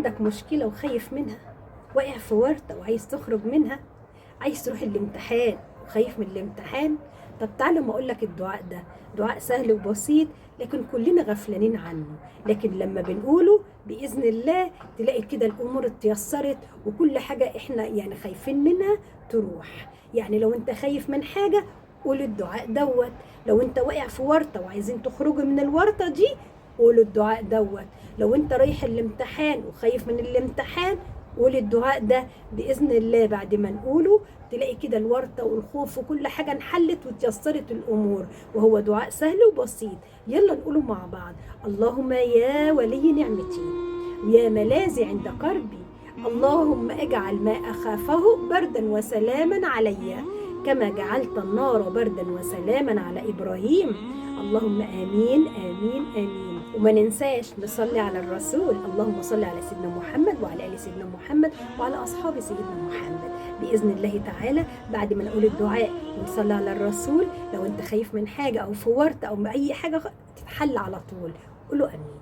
عندك مشكلة وخايف منها، واقع في ورطة وعايز تخرج منها، عايز تروح الامتحان وخايف من الامتحان، طب تعالى ما اقول لك الدعاء ده دعاء سهل وبسيط لكن كلنا غفلانين عنه، لكن لما بنقوله باذن الله تلاقي كده الامور اتيسرت وكل حاجه احنا يعني خايفين منها تروح. يعني لو انت خايف من حاجه قول الدعاء دوت، لو انت واقع في ورطه وعايزين تخرجوا من الورطه دي قول الدعاء دوت، لو انت رايح الامتحان وخايف من الامتحان قول الدعاء ده باذن الله. بعد ما نقوله تلاقي كده الورطه والخوف وكل حاجه انحلت وتيسرت الامور، وهو دعاء سهل وبسيط. يلا نقوله مع بعض. اللهم يا ولي نعمتي ويا ملاذي عند كربي، اللهم اجعل ما اخافه بردا وسلاما علي كما جعلت النار بردا وسلاما على ابراهيم. اللهم امين امين امين. وما ننساش نصلي على الرسول، اللهم صل على سيدنا محمد وعلى ال سيدنا محمد وعلى اصحاب سيدنا محمد. باذن الله تعالى بعد ما نقول الدعاء ونصلي على الرسول، لو انت خايف من حاجه او في ورطه او اي حاجه تتحل على طول قولوا امين.